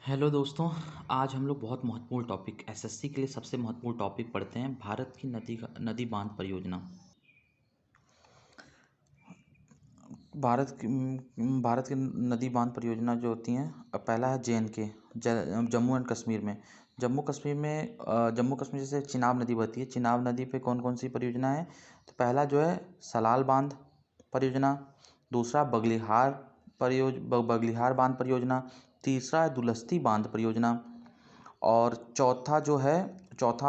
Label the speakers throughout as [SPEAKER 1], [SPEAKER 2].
[SPEAKER 1] Hello दोस्तों। आज हम लोग बहुत महत्वपूर्ण टॉपिक एसएससी के लिए सबसे महत्वपूर्ण टॉपिक पढ़ते हैं, भारत की नदी बांध परियोजना। भारत की नदी बांध परियोजना जो होती हैं, पहला है JNK, जम्मू एंड कश्मीर में। जम्मू कश्मीर से चिनाब नदी बहती है। चिनाब नदी पे कौन कौन सी परियोजना है? तो पहला जो है सलाल बांध परियोजना, दूसरा बगलिहार बांध परियोजना, तीसरा है दुलस्ती बांध परियोजना, और चौथा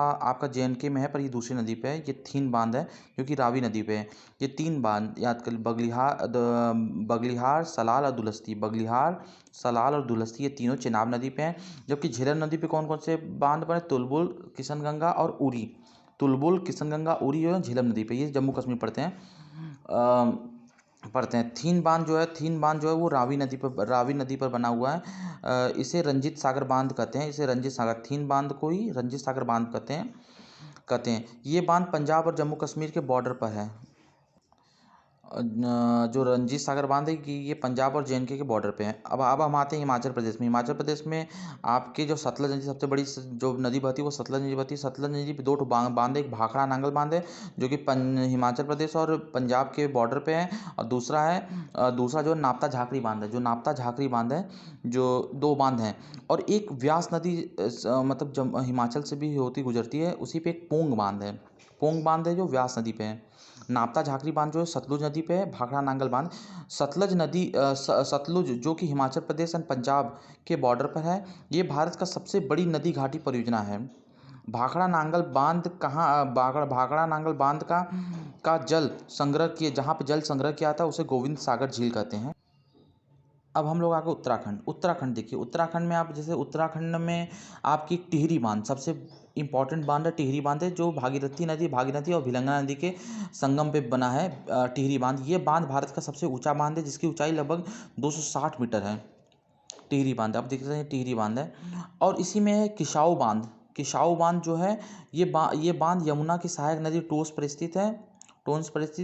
[SPEAKER 1] आपका JNK में है, पर ये दूसरी नदी पे है। ये थीन बांध है जो कि रावी नदी पे है। ये तीन बांध याद कर, बगलिहार, सलाल और दुलस्ती। बगलिहार, सलाल और दुलस्ती ये तीनों चिनाब नदी पे हैं। जबकि झेलम नदी पे कौन कौन से बांध बने? तुलबुल, किशनगंगा और उरी। तुलबुल, किशनगंगा, उरी जो है झेलम नदी पे, ये जम्मू कश्मीर पड़ते हैं। थीन बांध जो है वो रावी नदी पर बना हुआ है। इसे रंजीत सागर बांध कहते हैं। थीन बांध को ही रंजीत सागर बांध कहते हैं। ये बांध पंजाब और जम्मू कश्मीर के बॉर्डर पर है। जो रंजीत सागर बांध है कि ये पंजाब और JNK के बॉर्डर पे है। अब हम आते हैं हिमाचल प्रदेश में। हिमाचल प्रदेश में आपकी जो सतलज नदी, सबसे बड़ी जो नदी बहती है वो सतलज नदी बहती है। सतलज नदी पे दो बांध है। एक भाखड़ा नांगल बांध है जो कि हिमाचल प्रदेश और पंजाब के बॉर्डर पे है, और दूसरा जो नापता झाकड़ी बांध है, जो दो बांध हैं। और एक व्यास नदी मतलब हिमाचल से भी होती गुजरती है, उसी पे एक पोंग बांध है जो व्यास नदी पे है। नापता झाकड़ी बांध जो है सतलुज नदी पे है। भाखड़ा नांगल बांध सतलुज जो कि हिमाचल प्रदेश एंड पंजाब के बॉर्डर पर है। ये भारत का सबसे बड़ी नदी घाटी परियोजना है। भाखड़ा नांगल बांध का जहाँ पे जल संग्रह किया था उसे गोविंद सागर झील कहते हैं। अब हम लोग आगे उत्तराखंड देखिए। उत्तराखंड में आप जैसे उत्तराखंड में आपकी टिहरी बांध सबसे इम्पॉर्टेंट बांध है। टिहरी बांध है जो भागीरथी और भिलंगना नदी के संगम पे बना है। टिहरी बांध, ये बांध भारत का सबसे ऊंचा बांध है, जिसकी ऊंचाई लगभग 260 मीटर है। टिहरी बांध आप देख सकते हैं, टिहरी बांध है। और इसी में है किसाऊ बांध जो है, ये बांध यमुना की सहायक नदी टोंस पर स्थित है।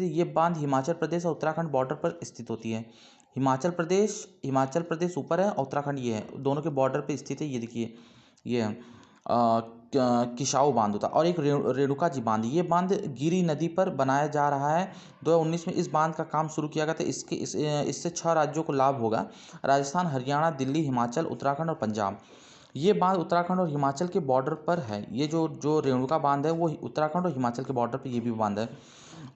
[SPEAKER 1] ये बांध हिमाचल प्रदेश और उत्तराखंड बॉर्डर पर स्थित होती है। हिमाचल प्रदेश ऊपर है और उत्तराखंड ये है, दोनों के बॉर्डर पे स्थित है। ये देखिए, ये है किसाऊ बांध होता है। और एक रेणुका जी बांध, ये बांध गिरी नदी पर बनाया जा रहा है। 2019 में इस बांध का काम शुरू किया गया था। इससे 6 राज्यों को लाभ होगा: राजस्थान, हरियाणा, दिल्ली, हिमाचल, उत्तराखंड और पंजाब। ये बांध उत्तराखंड और हिमाचल के बॉर्डर पर है। ये जो रेणुका बांध है वो उत्तराखंड और हिमाचल के बॉर्डर पर ये भी बांध है।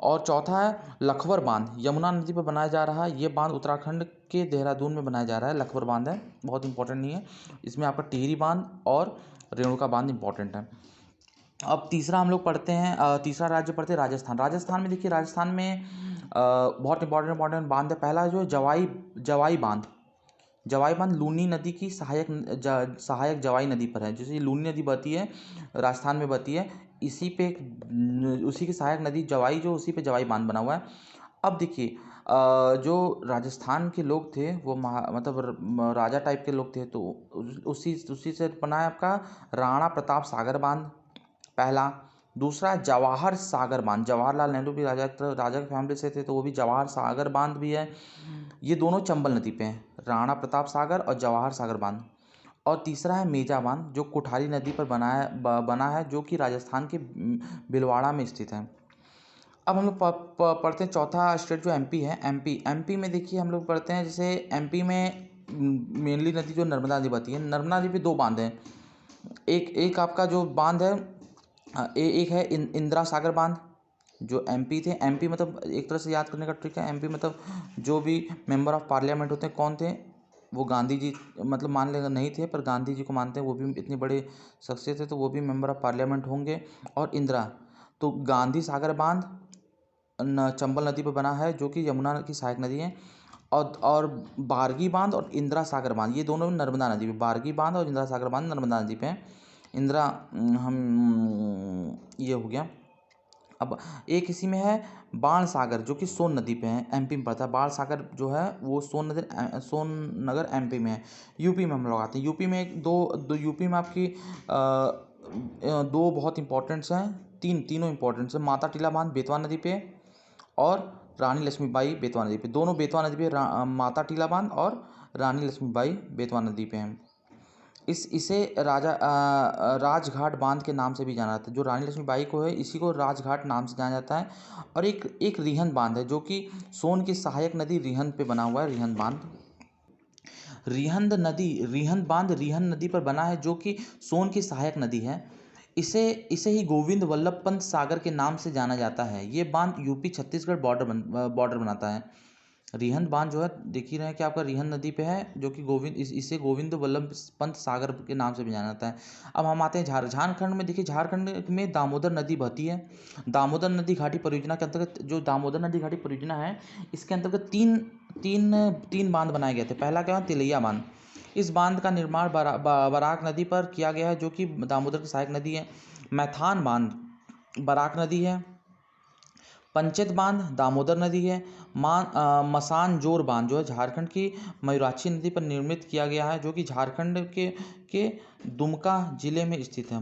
[SPEAKER 1] और चौथा है लखवर बांध, यमुना नदी पर बनाया जा रहा है। ये बांध उत्तराखंड के देहरादून में बनाया जा रहा है। लखवर बांध है, बहुत इंपॉर्टेंट नहीं है। इसमें आपका टिहरी बांध और रेणुका बांध इंपॉर्टेंट है। अब तीसरा हम लोग पढ़ते हैं, तीसरा राज्य पढ़ते हैं राजस्थान में देखिए, राजस्थान में बहुत इंपॉर्टेंट बांध है। पहला जो है जवाई बांध लूनी नदी की सहायक जवाई नदी पर है। जैसे ये लूनी नदी बहती है, राजस्थान में बहती है, उसी की सहायक नदी जवाई, जो उसी पे जवाई बांध बना हुआ है। अब देखिए, जो राजस्थान के लोग थे वो मतलब राजा टाइप के लोग थे, तो उसी से बना है आपका राणा प्रताप सागर बांध पहला। दूसरा जवाहर सागर बांध, जवाहरलाल नेहरू भी राजा की फैमिली से थे, तो वो भी जवाहर सागर बांध भी है। ये दोनों चंबल नदी पे हैं, राणा प्रताप सागर और जवाहर सागर बांध। और तीसरा है मेजा बांध, जो कोठारी नदी पर बना है, जो कि राजस्थान के भीलवाड़ा में स्थित है। अब हम लोग पढ़ते हैं चौथा स्टेट जो MP है। MP में देखिए हम लोग पढ़ते हैं, जैसे MP में मेनली नदी जो नर्मदा नदी बहती है। नर्मदा नदी पे दो बांध हैं। एक आपका जो बांध है, एक है इंदिरा सागर बांध, जो MP थे। MP मतलब एक तरह से याद करने का ट्रिक है, MP मतलब जो भी मेंबर ऑफ पार्लियामेंट होते हैं कौन थे, वो गांधी जी, मतलब मान लेगा नहीं थे पर गांधी जी को मानते हैं, वो भी इतने बड़े शख्सियत थे, तो वो भी मेंबर ऑफ पार्लियामेंट होंगे। और इंदिरा, तो गांधी सागर बांध चंबल नदी पर बना है, जो कि यमुना की सहायक नदी है। और बारगी बांध और इंदिरा सागर बांध, ये दोनों नर्मदा नदी पे, बारगी बांध और इंदिरा सागर बांध नर्मदा नदी पे हैं। इंदिरा हम ये हो गया। अब एक इसी में है बाण सागर, जो कि सोन नदी पे है, MP में पड़ता है। बाण सागर जो है वो सोननगर MP में है। यूपी में हम लोग आते हैं। यूपी में यूपी में आपकी दो बहुत इंपॉर्टेंट्स हैं, तीनों इंपॉर्टेंट्स हैं। माता टीला बांध बेतवा नदी पे और रानी लक्ष्मीबाई बेतवा नदी पे, दोनों बेतवा नदी पे, माता टीला बांध और रानी लक्ष्मीबाई बेतवा नदी पे हैं। इसे राजघाट बांध के नाम से भी जाना जाता है। जो रानी लक्ष्मीबाई को है इसी को राजघाट नाम से जाना जाता है। और एक रिहंद बांध है जो कि सोन की सहायक नदी रिहंद पे बना हुआ है, रिहंद बांध। रिहंद बांध रिहंद नदी पर बना है जो कि सोन की सहायक नदी है। इसे ही गोविंद वल्लभ पंत सागर के नाम से जाना जाता है। ये बांध यूपी छत्तीसगढ़ बॉर्डर बनाता है। रिहंद बांध जो है देख ही रहे हैं कि आपका रिहंद नदी पे है, जो कि इसे गोविंद वल्लभ पंत सागर के नाम से भी जाना जाता है। अब हम आते हैं झारखंड में। देखिए झारखंड में दामोदर नदी बहती है। दामोदर नदी घाटी परियोजना के अंतर्गत, जो दामोदर नदी घाटी परियोजना है, इसके अंतर्गत तीन तीन तीन बांध बनाए गए थे। पहला क्या है, तिलैया बांध। इस बांध का निर्माण बराक नदी पर किया गया है जो कि दामोदर की सहायक नदी है। मैथान बांध बराक नदी है। पंचेत बांध दामोदर नदी है। मसानजोर बांध जो है झारखंड की मयूराक्षी नदी पर निर्मित किया गया है, जो कि झारखंड के दुमका जिले में स्थित है।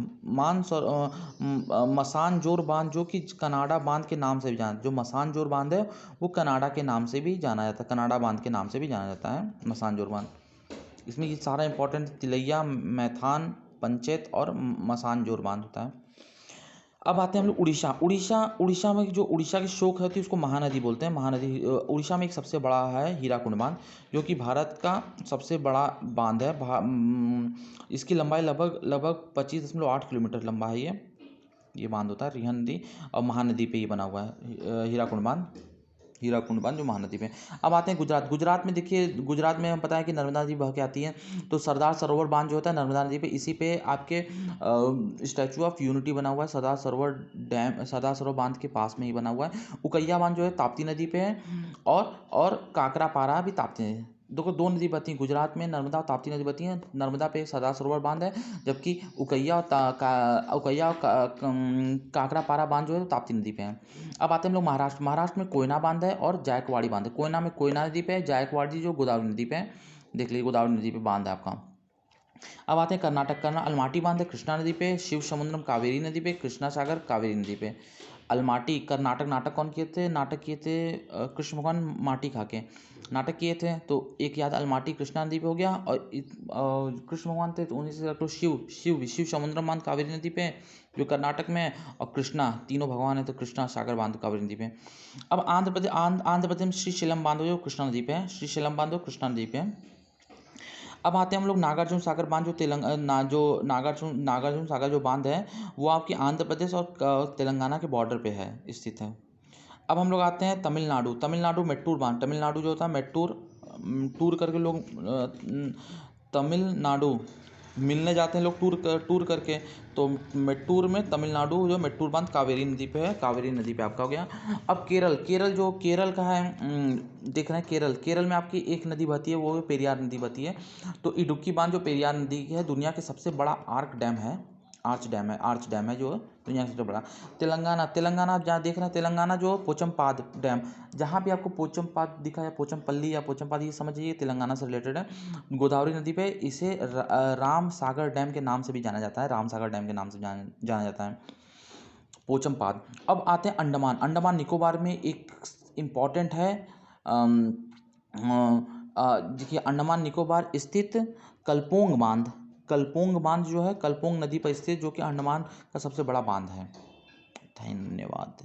[SPEAKER 1] मसानजोर बांध जो कि कनाडा बांध के नाम से भी जाना, जो मसानजोर बांध है वो कनाडा के नाम से भी जाना जाता है, कनाडा बांध के नाम से भी जाना जाता है मसानजोर बांध। इसमें ये सारा इंपॉर्टेंट तिलैया, मैथान, पंचेत और मसानजोर बांध होता है। अब आते हैं हम लोग उड़ीसा में। जो उड़ीसा की शोक होती है उसको महानदी बोलते हैं। महानदी उड़ीसा में एक सबसे बड़ा है हीराकुंड बांध, जो कि भारत का सबसे बड़ा बांध है। इसकी लंबाई लगभग 25.8 किलोमीटर लंबा है। ये बांध होता है रिहंद नदी और महानदी पे ये बना हुआ है हीराकुंड बांध जो महानदी पे। अब आते हैं गुजरात में। देखिए गुजरात में हम पता है कि नर्मदा नदी बह के आती है, तो सरदार सरोवर बांध जो होता है नर्मदा नदी पे, इसी पे आपके स्टैचू ऑफ यूनिटी बना हुआ है। सरदार सरोवर बांध के पास में ही बना हुआ है। उकैया बांध जो है ताप्ती नदी पे है, और काकरापारा भी ताप्ती नदी। देखो दो नदी बहती हैं गुजरात में, नर्मदा और ताप्ती नदी बहती हैं। नर्मदा पे सरदार सरोवर बांध है, जबकि उकैया और काकरापारा बांध जो है ताप्ती नदी पे है। अब आते हैं हम लोग महाराष्ट्र में कोयना बांध है और जायकवाड़ी बांध है। कोयना में कोयना नदी पे है, जायकवाड़ी जो गोदावरी नदी पे है। देख लीजिए गोदावरी नदी पे बांध है आपका। अब आते हैं कर्नाटक। अलमाटी बांध है कृष्णा नदी पे। शिव समुद्रम कावेरी नदी पे। कृष्णा सागर कावेरी नदी पे। अलमाटी कर्नाटक। नाटक कौन किए थे? नाटक किए थे कृष्ण भगवान माटी खा के नाटक किए थे। तो एक याद अलमाटी कृष्णा नदी पे हो गया, और कृष्ण भगवान थे तो उन्हीं से तो शिव समुद्रम बांध कावेरी नदी पे जो कर्नाटक में, और कृष्णा तीनों भगवान है तो कृष्णा सागर बांध कावेरी नदी पे। अब आंध्र प्रदेश में श्रीशैलम बांध जो कृष्णा नदी पे है। श्रीशैलम बांध जो कृष्णा नदी पे है। अब आते हैं हम लोग नागार्जुन सागर बांध जो नागार्जुन सागर जो बांध है वो आपकी आंध्र प्रदेश और तेलंगाना के बॉर्डर पे है स्थित है। अब हम लोग आते हैं तमिलनाडु मेट्टूर बांध। तमिलनाडु जो होता है मेट्टूर टूर करके लोग तमिलनाडु मिलने जाते हैं लोग टूर करके, तो मेट्टूर में तमिलनाडु जो मेट्टूर बांध कावेरी नदी पे है, कावेरी नदी पे आपका हो गया। अब केरल का है, देख रहे हैं केरल में आपकी एक नदी बहती है, वो पेरियार नदी बहती है। तो इडुक्की बांध जो पेरियार नदी की है, दुनिया के सबसे बड़ा आर्च डैम है जो दुनिया का सबसे बड़ा। तेलंगाना आप जहाँ देख रहे हैं, तेलंगाना जो पोचमपाद डैम, जहाँ भी आपको पोचमपाद दिखा या पोचमपल्ली या पोचमपाद, ये समझिए तेलंगाना से रिलेटेड है। गोदावरी नदी पे इसे राम सागर डैम के नाम से भी जाना जाता है, राम सागर डैम के नाम से जाना जाता है पोचमपाद। अब आते हैं अंडमान निकोबार में एक इम्पॉर्टेंट है। देखिए अंडमान निकोबार स्थित कलपोंग बांध जो है कलपोंग नदी पर स्थित, जो कि अंडमान का सबसे बड़ा बांध है। धन्यवाद।